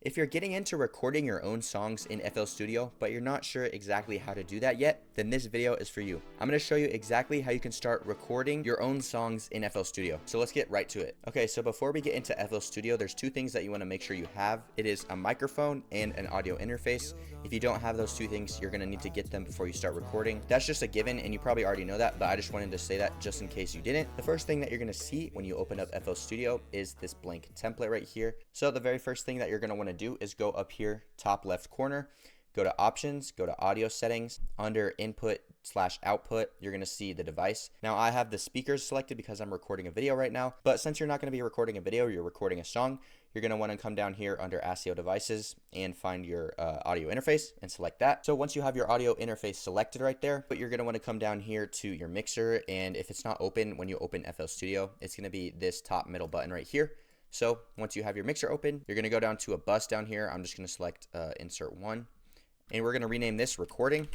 If you're getting into recording your own songs in FL Studio, but you're not sure exactly how to do that yet, then this video is for you. I'm gonna show you exactly how you can start recording your own songs in FL Studio. So let's get right to it. Okay, so before we get into FL Studio, there's two things that you wanna make sure you have. It is a microphone and an audio interface. If you don't have those two things, you're gonna need to get them before you start recording. That's just a given, and you probably already know that, but I just wanted to say that just in case you didn't. The first thing that you're gonna see when you open up FL Studio is this blank template right here. So the very first thing that you're gonna wanna do is go up here, top left corner, go to options, go to audio settings. Under input/output, you're gonna see the device. Now I have the speakers selected because I'm recording a video right now, but since you're not gonna be recording a video, you're recording a song, you're gonna wanna come down here under ASIO devices and find your audio interface and select that. So once you have your audio interface selected right there, but you're gonna wanna come down here to your mixer, and if it's not open when you open FL Studio, it's gonna be this top middle button right here. So once you have your mixer open, you're gonna go down to a bus down here. I'm just gonna select insert one, and we're gonna rename this recording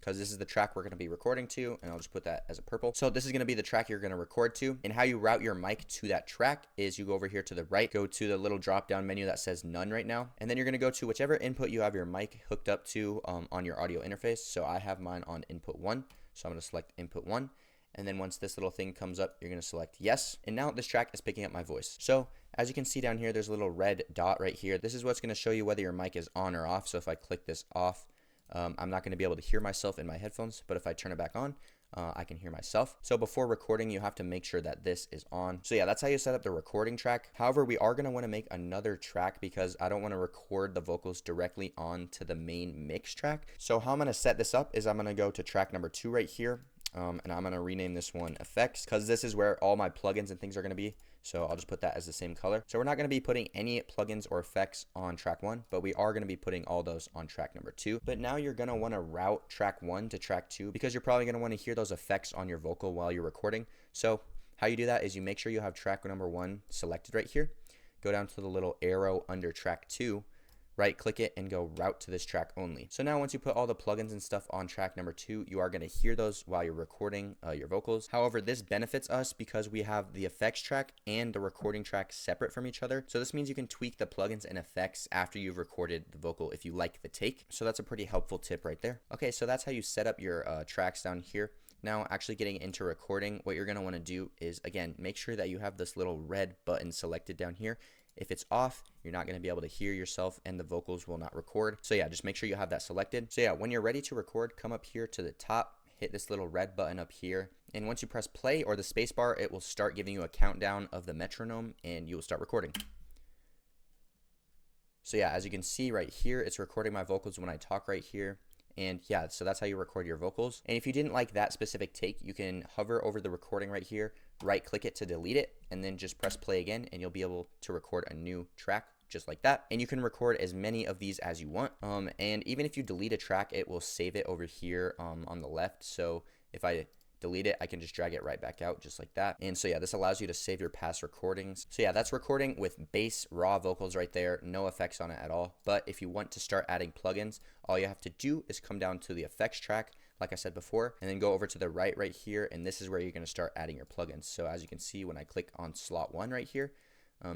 because this is the track we're gonna be recording to, and I'll just put that as a purple. So this is gonna be the track you're gonna record to, and how you route your mic to that track is you go over here to the right, go to the little drop down menu that says none right now, and then you're gonna go to whichever input you have your mic hooked up to on your audio interface. So I have mine on input one, so I'm gonna select input one. And then once this little thing comes up, you're gonna select yes. And now this track is picking up my voice. So as you can see down here, there's a little red dot right here. This is what's gonna show you whether your mic is on or off. So if I click this off, I'm not gonna be able to hear myself in my headphones, but if I turn it back on, I can hear myself. So before recording, you have to make sure that this is on. So yeah, that's how you set up the recording track. However, we are gonna wanna make another track because I don't wanna record the vocals directly onto the main mix track. So how I'm gonna set this up is I'm gonna go to track number 2 right here. And I'm gonna rename this one effects because this is where all my plugins and things are gonna be. So I'll just put that as the same color. So we're not gonna be putting any plugins or effects on track 1, but we are gonna be putting all those on track number 2. But now you're gonna wanna route track 1 to track 2 because you're probably gonna wanna hear those effects on your vocal while you're recording. So how you do that is you make sure you have track number 1 selected right here. Go down to the little arrow under track 2. Right click it and go route to this track only. So now once you put all the plugins and stuff on track number 2, you are going to hear those while you're recording your vocals. However, this benefits us because we have the effects track and the recording track separate from each other. So this means you can tweak the plugins and effects after you've recorded the vocal if you like the take. So that's a pretty helpful tip right there. Okay, so that's how you set up your tracks down here. Now actually getting into recording, what you're going to want to do is, again, make sure that you have this little red button selected down here. If it's off, you're not going to be able to hear yourself and the vocals will not record. So yeah, just make sure you have that selected. So yeah, when you're ready to record, come up here to the top, hit this little red button up here. And once you press play or the space bar, it will start giving you a countdown of the metronome and you will start recording. So yeah, as you can see right here, it's recording my vocals when I talk right here. And yeah, so that's how you record your vocals. And if you didn't like that specific take, you can hover over the recording right here, right click it to delete it, and then just press play again, and you'll be able to record a new track just like that. And you can record as many of these as you want. And even if you delete a track, it will save it over here on the left. So if I delete it, I can just drag it right back out just like that. And so yeah, this allows you to save your past recordings. So yeah, that's recording with bass raw vocals right there, no effects on it at all. But if you want to start adding plugins, all you have to do is come down to the effects track like I said before, and then go over to the right here, and this is where you're going to start adding your plugins. So as you can see, when I click on slot 1 right here,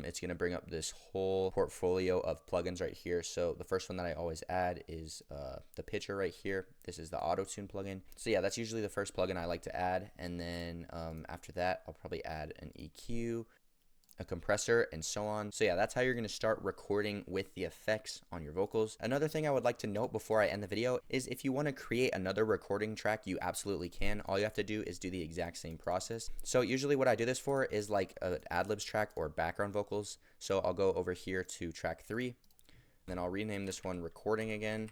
it's going to bring up this whole portfolio of plugins right here. So the first one that I always add is the pitcher right here. This is the auto tune plugin. So yeah, that's usually the first plugin I like to add. And then after that, I'll probably add an EQ, a compressor, and so on. So yeah, that's how you're going to start recording with the effects on your vocals. Another thing I would like to note before I end the video is if you want to create another recording track, you absolutely can. All you have to do is do the exact same process. So usually what I do this for is like an ad-libs track or background vocals. So I'll go over here to track 3, then I'll rename this one recording again.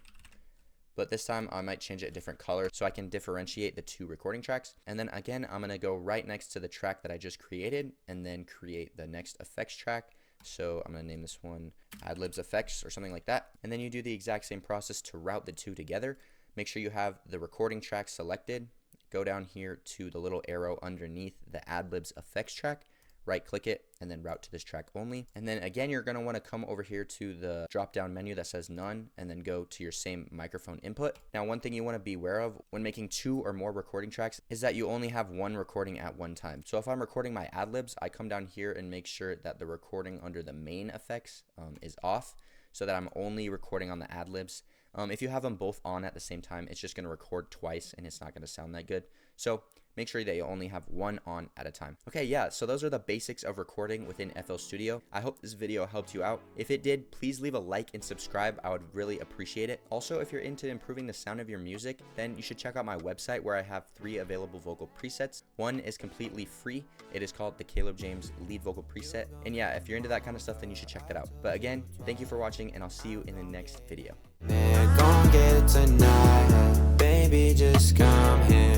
But this time I might change it a different color so I can differentiate the two recording tracks. And then again, I'm gonna go right next to the track that I just created and then create the next effects track. So I'm gonna name this one Ad-libs effects or something like that. And then you do the exact same process to route the two together. Make sure you have the recording track selected. Go down here to the little arrow underneath the Ad-libs effects track. Right click it and then route to this track only. And then again, you're going to want to come over here to the drop down menu that says none and then go to your same microphone input. Now, one thing you want to be aware of when making 2 or more recording tracks is that you only have one recording at one time. So if I'm recording my ad libs, I come down here and make sure that the recording under the main effects is off. so that I'm only recording on the ad libs. If you have them both on at the same time, it's just going to record twice and it's not going to sound that good. So make sure that you only have one on at a time. Okay, yeah, so those are the basics of recording within FL Studio. I hope this video helped you out. If it did, please leave a like and subscribe. I would really appreciate it. Also, if you're into improving the sound of your music, then you should check out my website where I have 3 available vocal presets. One is completely free. It is called the Caleb James lead vocal preset. And yeah, if you're into that kind of stuff, then you should check that out. But again, thank you for watching, and I'll see you in the next video. They're gonna get it tonight, baby, just come here.